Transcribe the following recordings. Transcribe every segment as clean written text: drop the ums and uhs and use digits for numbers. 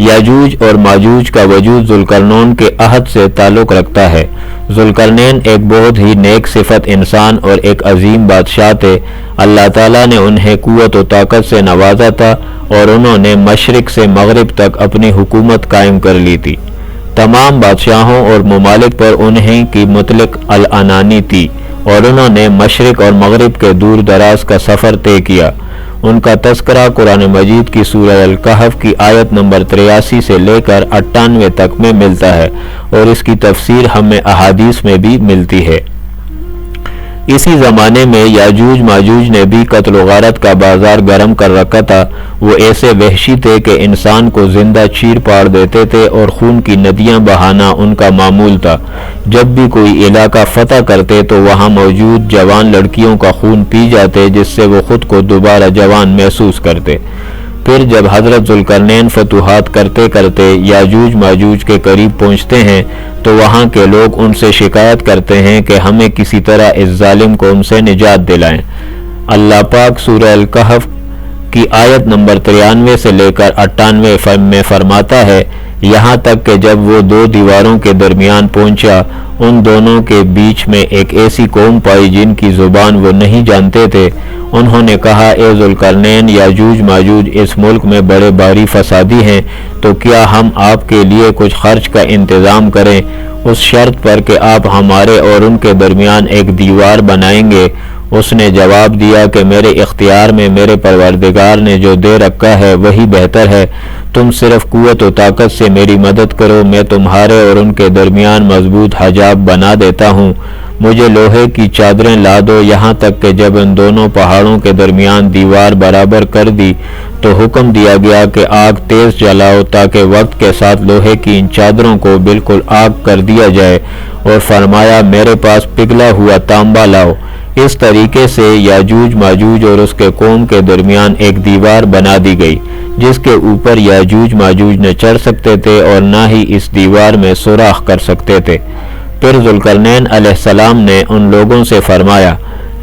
یاجوج اور ماجوج کا وجود ذوالقرنین کے عہد سے تعلق رکھتا ہے۔ ذوالقرنین ایک بہت ہی نیک صفت انسان اور ایک عظیم بادشاہ تھے۔ اللہ تعالیٰ نے انہیں قوت و طاقت سے نوازا تھا اور انہوں نے مشرق سے مغرب تک اپنی حکومت قائم کر لی تھی۔ تمام بادشاہوں اور ممالک پر انہیں کی مطلق العنانی تھی اور انہوں نے مشرق اور مغرب کے دور دراز کا سفر طے کیا۔ ان کا تذکرہ قرآن مجید کی سورہ الکہف کی آیت نمبر 83 سے لے کر 98 تک میں ملتا ہے اور اس کی تفسیر ہمیں احادیث میں بھی ملتی ہے۔ اسی زمانے میں یاجوج ماجوج نے بھی قتل و غارت کا بازار گرم کر رکھا تھا۔ وہ ایسے وحشی تھے کہ انسان کو زندہ چیر پاڑ دیتے تھے اور خون کی ندیاں بہانا ان کا معمول تھا۔ جب بھی کوئی علاقہ فتح کرتے تو وہاں موجود جوان لڑکیوں کا خون پی جاتے، جس سے وہ خود کو دوبارہ جوان محسوس کرتے۔ پھر جب حضرت ذوالقرنین فتوحات کرتے کرتے یاجوج ماجوج کے قریب پہنچتے ہیں تو وہاں کے لوگ ان سے شکایت کرتے ہیں کہ ہمیں کسی طرح اس ظالم قوم سے نجات دلائیں۔ اللہ پاک سورہ الکہف کی آیت نمبر 93 سے لے کر 98 میں فرماتا ہے، یہاں تک کہ جب وہ دو دیواروں کے درمیان پہنچا، ان دونوں کے بیچ میں ایک ایسی قوم پائی جن کی زبان وہ نہیں جانتے تھے۔ انہوں نے کہا، اے ذوالقرنین، یاجوج ماجوج اس ملک میں بڑے بھاری فسادی ہیں، تو کیا ہم آپ کے لیے کچھ خرچ کا انتظام کریں اس شرط پر کہ آپ ہمارے اور ان کے درمیان ایک دیوار بنائیں گے؟ اس نے جواب دیا کہ میرے اختیار میں میرے پروردگار نے جو دے رکھا ہے وہی بہتر ہے۔ تم صرف قوت و طاقت سے میری مدد کرو، میں تمہارے اور ان کے درمیان مضبوط حجاب بنا دیتا ہوں۔ مجھے لوہے کی چادریں لا دو، یہاں تک کہ جب ان دونوں پہاڑوں کے درمیان دیوار برابر کر دی تو حکم دیا گیا کہ آگ تیز جلاؤ تاکہ وقت کے ساتھ لوہے کی ان چادروں کو بالکل آگ کر دیا جائے، اور فرمایا میرے پاس پگھلا ہوا تانبا لاؤ۔ اس طریقے سے یاجوج ماجوج اور اس کے قوم کے درمیان ایک دیوار بنا دی گئی، جس کے اوپر یاجوج ماجوج نہ چڑھ سکتے تھے اور نہ ہی اس دیوار میں سوراخ کر سکتے تھے۔ پھر ذوالقرنین علیہ السلام نے ان لوگوں سے فرمایا،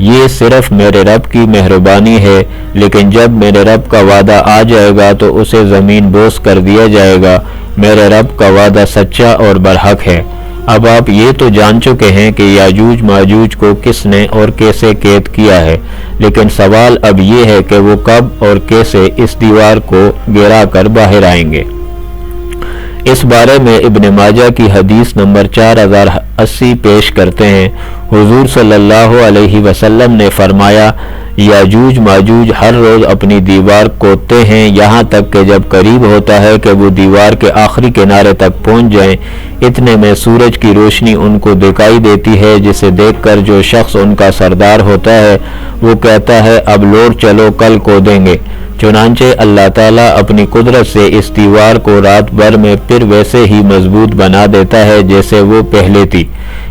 یہ صرف میرے رب کی مہربانی ہے، لیکن جب میرے رب کا وعدہ آ جائے گا تو اسے زمین بوس کر دیا جائے گا۔ میرے رب کا وعدہ سچا اور برحق ہے۔ اب آپ یہ تو جان چکے ہیں کہ یاجوج ماجوج کو کس نے اور کیسے قید کیا ہے، لیکن سوال اب یہ ہے کہ وہ کب اور کیسے اس دیوار کو گرا کر باہر آئیں گے۔ اس بارے میں ابن ماجہ کی حدیث نمبر 4080 پیش کرتے ہیں۔ حضور صلی اللہ علیہ وسلم نے فرمایا، یاجوج ماجوج ہر روز اپنی دیوار کودتے ہیں، یہاں تک کہ جب قریب ہوتا ہے کہ وہ دیوار کے آخری کنارے تک پہنچ جائیں، اتنے میں سورج کی روشنی ان کو دکھائی دیتی ہے، جسے دیکھ کر جو شخص ان کا سردار ہوتا ہے وہ کہتا ہے، اب لوٹ چلو، کل کودیں گے۔ چنانچہ اللہ تعالیٰ اپنی قدرت سے اس دیوار کو رات بھر میں پھر ویسے ہی مضبوط بنا دیتا ہے جیسے وہ پہلے تھی،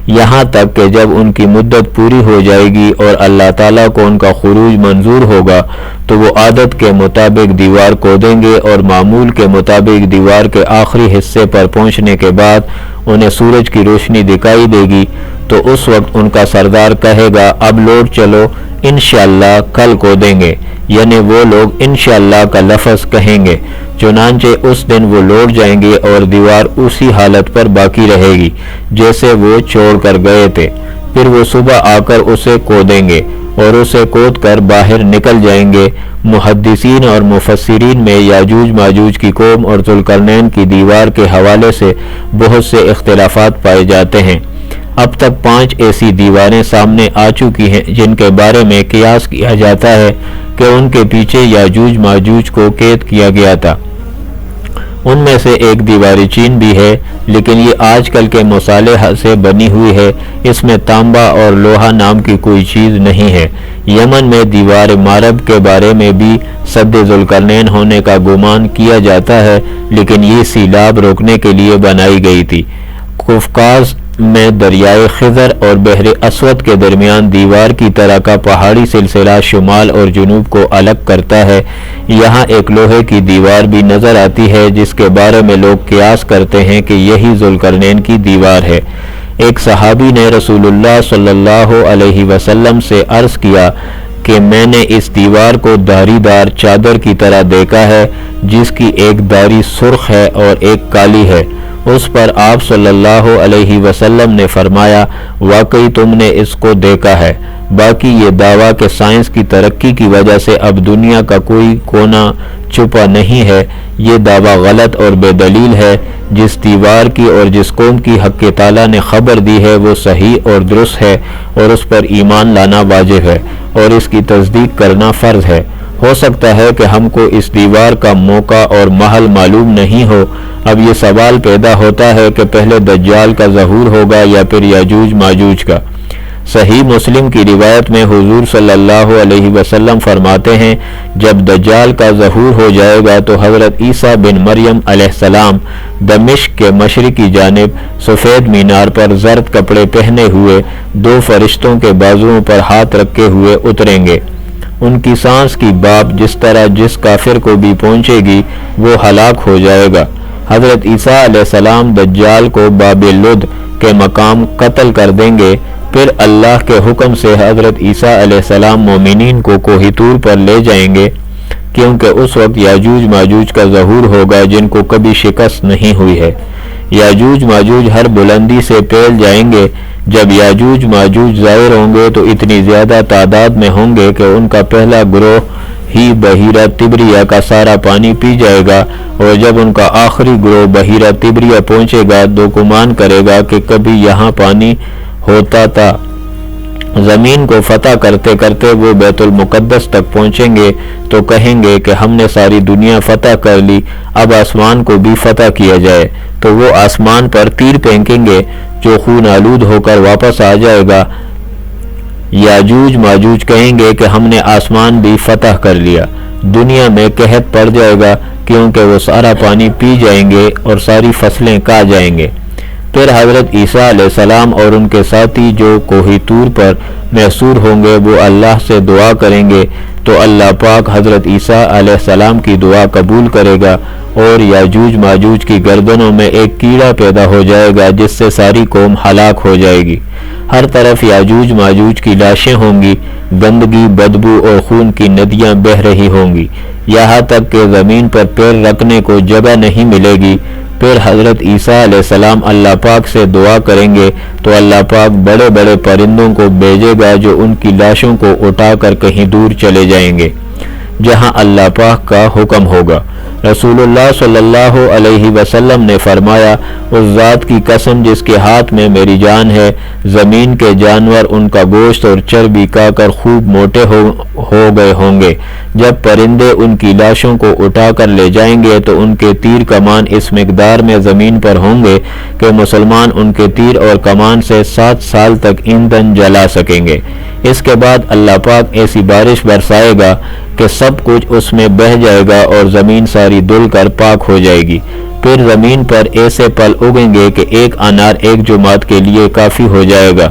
یہاں تک کہ جب ان کی مدت پوری ہو جائے گی اور اللہ تعالیٰ کو ان کا خروج منظور ہوگا تو وہ عادت کے مطابق دیوار کودیں گے، اور معمول کے مطابق دیوار کے آخری حصے پر پہنچنے کے بعد انہیں سورج کی روشنی دکھائی دے گی، تو اس وقت ان کا سردار کہے گا، اب لوٹ چلو، انشاءاللہ کل کودیں گے، یعنی وہ لوگ انشاءاللہ کا لفظ کہیں گے۔ چنانچہ اس دن وہ لوٹ جائیں گے اور دیوار اسی حالت پر باقی رہے گی جیسے وہ چھوڑ کر گئے تھے۔ پھر وہ صبح آ کر اسے کودیں گے اور اسے کود کر باہر نکل جائیں گے۔ محدثین اور مفسرین میں یاجوج ماجوج کی قوم اور ذوالقرنین کی دیوار کے حوالے سے بہت سے اختلافات پائے جاتے ہیں۔ اب تک 5 ایسی دیواریں سامنے آ چکی ہیں جن کے بارے میں قیاس کیا جاتا ہے کہ ان کے پیچھے یاجوج ماجوج کو قید کیا گیا تھا۔ ان میں سے ایک دیوار چین بھی ہے، لیکن یہ آج کل کے مصالح سے بنی ہوئی ہے، اس میں تانبا اور لوہا نام کی کوئی چیز نہیں ہے۔ یمن میں دیوار مارب کے بارے میں بھی سد ذوالقرنین ہونے کا گمان کیا جاتا ہے، لیکن یہ سیلاب روکنے کے لیے بنائی گئی تھی۔ قفقاز میں دریائے خضر اور بحر اسود کے درمیان دیوار کی طرح کا پہاڑی سلسلہ شمال اور جنوب کو الگ کرتا ہے۔ یہاں ایک لوہے کی دیوار بھی نظر آتی ہے جس کے بارے میں لوگ قیاس کرتے ہیں کہ یہی ذوالقرنین کی دیوار ہے۔ ایک صحابی نے رسول اللہ صلی اللہ علیہ وسلم سے عرض کیا کہ میں نے اس دیوار کو دھاری دار چادر کی طرح دیکھا ہے جس کی ایک دھاری سرخ ہے اور ایک کالی ہے۔ اس پر آپ صلی اللہ علیہ وسلم نے فرمایا واقعی تم نے اس کو دیکھا ہے۔ باقی یہ دعویٰ کہ سائنس کی ترقی کی وجہ سے اب دنیا کا کوئی کونا چھپا نہیں ہے، یہ دعویٰ غلط اور بے دلیل ہے۔ جس دیوار کی اور جس قوم کی حق تعالیٰ نے خبر دی ہے وہ صحیح اور درست ہے اور اس پر ایمان لانا واجب ہے اور اس کی تصدیق کرنا فرض ہے۔ ہو سکتا ہے کہ ہم کو اس دیوار کا موقع اور محل معلوم نہیں ہو۔ اب یہ سوال پیدا ہوتا ہے کہ پہلے دجال کا ظہور ہوگا یا پھر یاجوج ماجوج کا۔ صحیح مسلم کی روایت میں حضور صلی اللہ علیہ وسلم فرماتے ہیں جب دجال کا ظہور ہو جائے گا تو حضرت عیسیٰ بن مریم علیہ السلام دمشق کے مشرقی جانب سفید مینار پر زرد کپڑے پہنے ہوئے دو فرشتوں کے بازوؤں پر ہاتھ رکھے ہوئے اتریں گے۔ ان کی سانس کی بھاپ جس طرح جس کافر کو بھی پہنچے گی وہ ہلاک ہو جائے گا۔ حضرت عیسیٰ علیہ السلام دجال کو باب لد کے مقام قتل کر دیں گے، پھر اللہ کے حکم سے حضرت عیسیٰ علیہ السلام مومنین کو کوہ طور پر لے جائیں گے، کیونکہ اس وقت یاجوج ماجوج کا ظہور ہوگا جن کو کبھی شکست نہیں ہوئی ہے۔ یاجوج ماجوج ہر بلندی سے پھیل جائیں گے۔ جب یاجوج ماجوج ظاہر ہوں گے تو اتنی زیادہ تعداد میں ہوں گے کہ ان کا پہلا گروہ ہی بحیرہ تبریہ کا سارا پانی پی جائے گا، اور جب ان کا آخری گروہ بحیرہ تبریہ پہنچے گا تو گمان کرے گا کہ کبھی یہاں پانی ہوتا تھا۔ زمین کو فتح کرتے کرتے وہ بیت المقدس تک پہنچیں گے تو کہیں گے کہ ہم نے ساری دنیا فتح کر لی، اب آسمان کو بھی فتح کیا جائے۔ تو وہ آسمان پر تیر پھینکیں گے جو خون آلود ہو کر واپس آ جائے گا۔ یاجوج ماجوج کہیں گے کہ ہم نے آسمان بھی فتح کر لیا۔ دنیا میں قحط پڑ جائے گا کیونکہ وہ سارا پانی پی جائیں گے اور ساری فصلیں کھا جائیں گے۔ پھر حضرت عیسیٰ علیہ السلام اور ان کے ساتھی جو کوہ طور پر محصور ہوں گے وہ اللہ سے دعا کریں گے تو اللہ پاک حضرت عیسیٰ علیہ السلام کی دعا قبول کرے گا اور یاجوج ماجوج کی گردنوں میں ایک کیڑا پیدا ہو جائے گا جس سے ساری قوم ہلاک ہو جائے گی۔ ہر طرف یاجوج ماجوج کی لاشیں ہوں گی، گندگی، بدبو اور خون کی ندیاں بہہ رہی ہوں گی، یہاں تک کہ زمین پر پیر رکھنے کو جگہ نہیں ملے گی۔ پھر حضرت عیسیٰ علیہ السلام اللہ پاک سے دعا کریں گے تو اللہ پاک بڑے بڑے پرندوں کو بھیجے گا جو ان کی لاشوں کو اٹھا کر کہیں دور چلے جائیں گے جہاں اللہ پاک کا حکم ہوگا۔ رسول اللہ صلی اللہ علیہ وسلم نے فرمایا اس ذات کی قسم جس کے ہاتھ میں میری جان ہے، زمین کے جانور ان کا گوشت اور چربی کھا کر خوب موٹے ہو گئے ہوں گے۔ جب پرندے ان کی لاشوں کو اٹھا کر لے جائیں گے تو ان کے تیر کمان اس مقدار میں زمین پر ہوں گے کہ مسلمان ان کے تیر اور کمان سے 7 سال تک ایندھن جلا سکیں گے۔ اس کے بعد اللہ پاک ایسی بارش برسائے گا کہ سب کچھ اس میں بہہ جائے گا اور زمین ساری دھل کر پاک ہو جائے گی۔ پھر زمین پر ایسے پھل اگیں گے کہ ایک انار ایک جماعت کے لیے کافی ہو جائے گا۔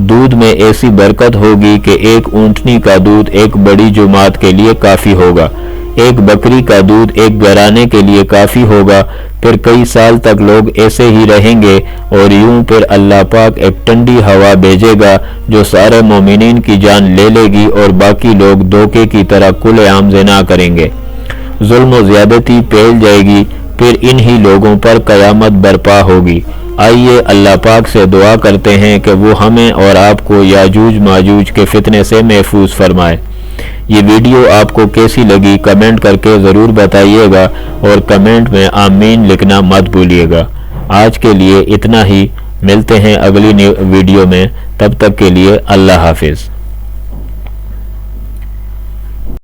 دودھ میں ایسی برکت ہوگی کہ ایک اونٹنی کا دودھ ایک بڑی جماعت کے لیے کافی ہوگا، ایک بکری کا دودھ ایک گھرانے کے لیے کافی ہوگا۔ پھر کئی سال تک لوگ ایسے ہی رہیں گے اور یوں پھر اللہ پاک ایک ٹھنڈی ہوا بھیجے گا جو سارے مومنین کی جان لے لے گی اور باقی لوگ دھوکے کی طرح کھلے عام زنا کریں گے۔ ظلم و زیادتی پھیل جائے گی، پھر انہی لوگوں پر قیامت برپا ہوگی۔ آئیے اللہ پاک سے دعا کرتے ہیں کہ وہ ہمیں اور آپ کو یاجوج ماجوج کے فتنے سے محفوظ فرمائے۔ یہ ویڈیو آپ کو کیسی لگی کمنٹ کر کے ضرور بتائیے گا اور کمنٹ میں آمین لکھنا مت بھولیے گا۔ آج کے لیے اتنا ہی، ملتے ہیں اگلی ویڈیو میں، تب تک کے لیے اللہ حافظ۔